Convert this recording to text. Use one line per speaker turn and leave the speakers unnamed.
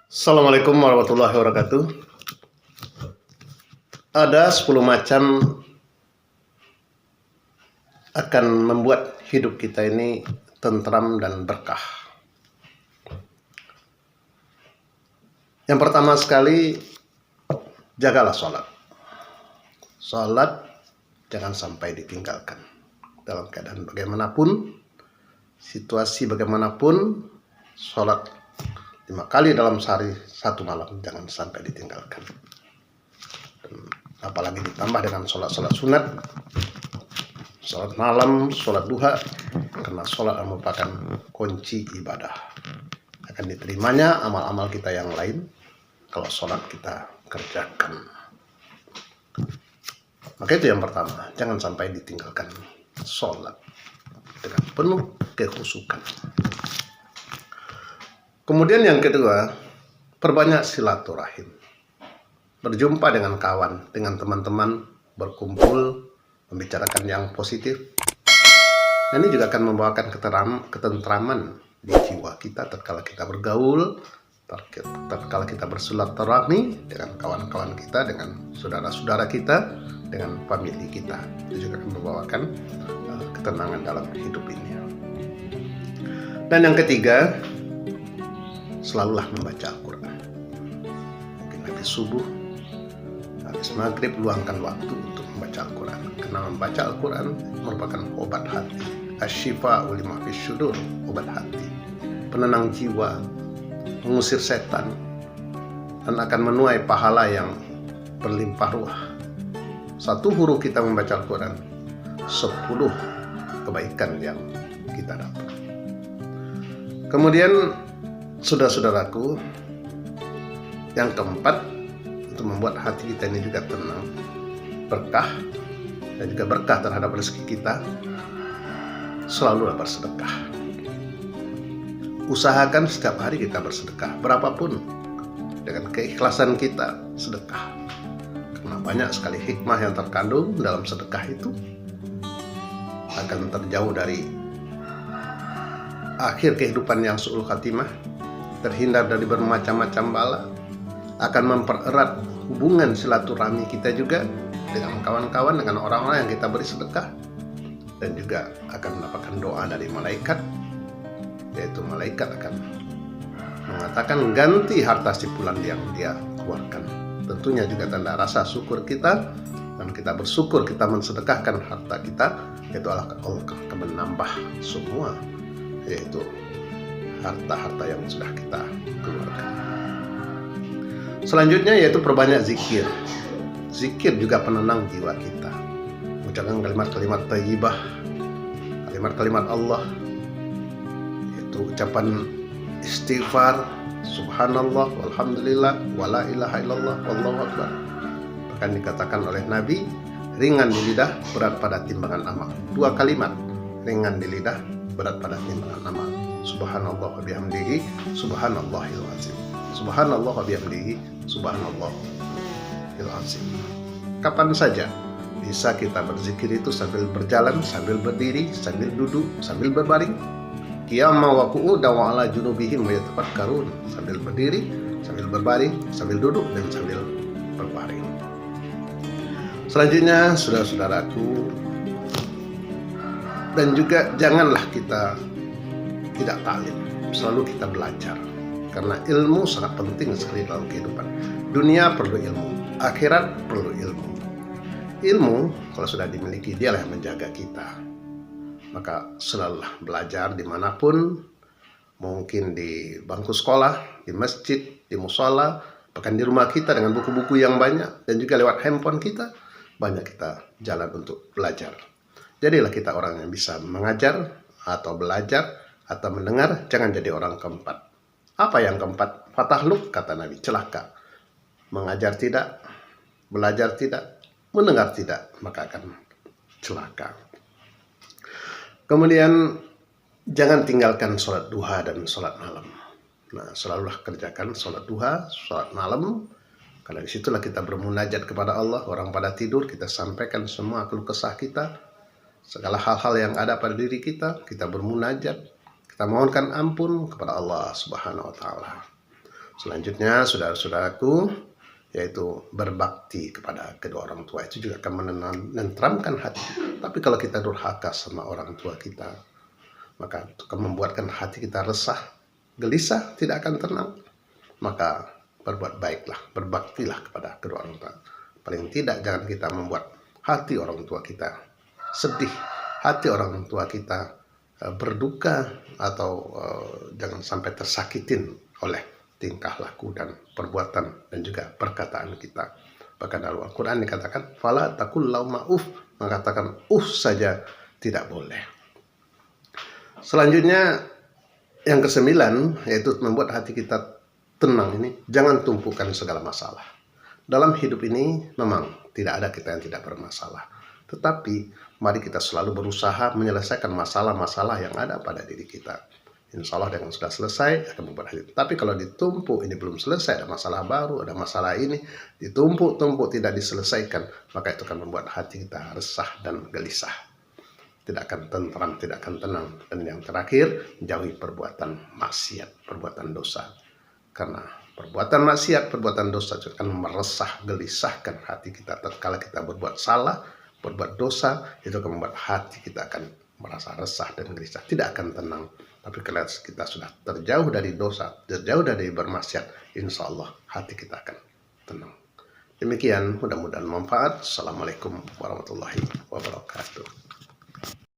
Assalamualaikum warahmatullahi wabarakatuh. Ada 10 macam akan membuat hidup kita ini tentram dan berkah. Yang pertama sekali, jagalah sholat. Sholat jangan sampai ditinggalkan. Dalam keadaan bagaimanapun, situasi bagaimanapun, sholat 5 kali dalam sehari 1 malam jangan sampai ditinggalkan. Dan apalagi ditambah dengan sholat-sholat sunat, sholat malam, sholat duha, karena sholat merupakan kunci ibadah. Akan diterimanya amal-amal kita yang lain kalau sholat kita kerjakan. Maka itu yang pertama, jangan sampai ditinggalkan sholat dengan penuh kekhusyukan. Kemudian yang kedua, perbanyak silaturahim. Berjumpa dengan kawan, dengan teman-teman, berkumpul, membicarakan yang positif. Ini juga akan membawakan ketentraman di jiwa kita tatkala kita bergaul, tatkala kita bersilaturahmi dengan kawan-kawan kita, dengan saudara-saudara kita, dengan famili kita. Itu juga akan membawakan ketenangan dalam hidup ini. Dan yang ketiga, selalulah membaca Al-Quran. Mungkin habis subuh, habis maghrib, luangkan waktu untuk membaca Al-Quran. Karena membaca Al-Quran merupakan obat hati. Asy-syifa'u lima fis syudur, obat hati. Penenang jiwa, mengusir setan, dan akan menuai pahala yang berlimpah ruah. 1 huruf kita membaca Al-Quran, 10 kebaikan yang kita dapat. Kemudian saudara-saudaraku, yang keempat, untuk membuat hati kita ini juga tenang, berkah, dan juga berkah terhadap rezeki kita, selalulah bersedekah. Usahakan setiap hari kita bersedekah, berapapun, dengan keikhlasan kita sedekah. Karena banyak sekali hikmah yang terkandung dalam sedekah itu, akan terjauh dari akhir kehidupan yang su'ul khatimah, terhindar dari bermacam-macam bala, akan mempererat hubungan silaturahmi kita juga dengan kawan-kawan, dengan orang-orang yang kita beri sedekah, dan juga akan mendapatkan doa dari malaikat, yaitu malaikat akan mengatakan ganti harta sipulan yang dia keluarkan. Tentunya juga tanda rasa syukur kita, dan kita bersyukur kita mensedekahkan harta kita, yaitu Allah akan menambah semua, yaitu harta-harta yang sudah kita keluarkan. Selanjutnya yaitu perbanyak zikir. Zikir juga penenang jiwa kita. Ucapkan kalimat-kalimat thayyibah, kalimat-kalimat Allah, yaitu ucapan istighfar, subhanallah, walhamdulillah, wala ilaha illallah, wallahu akbar. Bahkan dikatakan oleh Nabi, ringan di lidah, berat pada timbangan amal. 2 kalimat, ringan di lidah, berat pada timbangan amal. Subhanallah wa bihamdihi, subhanallahil azim. Subhanallah wa bihamdihi, subhanallahil azim. Kapan saja bisa kita berzikir itu, sambil berjalan, sambil berdiri, sambil duduk, sambil berbaring. Qiyama wa qu'udan wa ala junubihim wa yatafakkarun. Sambil berdiri, sambil berbaring, sambil duduk, dan sambil berbaring. Selanjutnya, saudara-saudaraku, dan juga janganlah kita tidak taklim, selalu kita belajar. Karena ilmu sangat penting sekali dalam kehidupan. Dunia perlu ilmu, akhirat perlu ilmu. Ilmu kalau sudah dimiliki, dialah yang menjaga kita. Maka selalulah belajar dimanapun, mungkin di bangku sekolah, di masjid, di musola, bahkan di rumah kita dengan buku-buku yang banyak, dan juga lewat handphone kita, banyak kita jalan untuk belajar. Jadilah kita orang yang bisa mengajar, atau belajar, atau mendengar, jangan jadi orang keempat. Apa yang keempat? Fatahluk, kata Nabi, celaka. Mengajar tidak, belajar tidak, mendengar tidak, maka akan celaka. Kemudian jangan tinggalkan sholat duha dan sholat malam. Nah, selalulah kerjakan sholat duha, sholat malam, karena disitulah kita bermunajat kepada Allah. Orang pada tidur, kita sampaikan semua keluh kesah kita, segala hal-hal yang ada pada diri kita bermunajat, kita mohonkan ampun kepada Allah Subhanahu wa Ta'ala. Selanjutnya, saudara-saudaraku, yaitu berbakti kepada kedua orang tua itu juga akan menenteramkan hati. Tapi kalau kita durhaka sama orang tua kita, maka itu akan membuatkan hati kita resah, gelisah, tidak akan tenang. Maka berbuat baiklah, berbaktilah kepada kedua orang tua. Paling tidak jangan kita membuat hati orang tua kita sedih, hati orang tua kita berduka, atau jangan sampai tersakitin oleh tingkah laku dan perbuatan dan juga perkataan kita. Bahkan dalam Al-Quran dikatakan fala taqul lahuma uff, mengatakan saja tidak boleh. Selanjutnya yang kesembilan, yaitu membuat hati kita tenang ini, jangan tumpukan segala masalah. Dalam hidup ini memang tidak ada kita yang tidak bermasalah, tetapi mari kita selalu berusaha menyelesaikan masalah-masalah yang ada pada diri kita. Insya Allah dengan sudah selesai akan membuat hati. Tapi kalau ditumpuk, ini belum selesai, ada masalah baru, ada masalah ini, ditumpuk-tumpuk tidak diselesaikan, maka itu akan membuat hati kita resah dan gelisah. Tidak akan tentram, tidak akan tenang. Dan yang terakhir, jauhi perbuatan maksiat, perbuatan dosa. Karena perbuatan maksiat, perbuatan dosa akan meresah, gelisahkan hati kita. Tatkala kita berbuat salah, berbuat dosa, itu akan membuat hati kita akan merasa resah dan gelisah, tidak akan tenang. Tapi kalau kita sudah terjauh dari dosa, terjauh dari bermaksiat, insya Allah hati kita akan tenang. Demikian, mudah-mudahan manfaat. Assalamualaikum warahmatullahi wabarakatuh.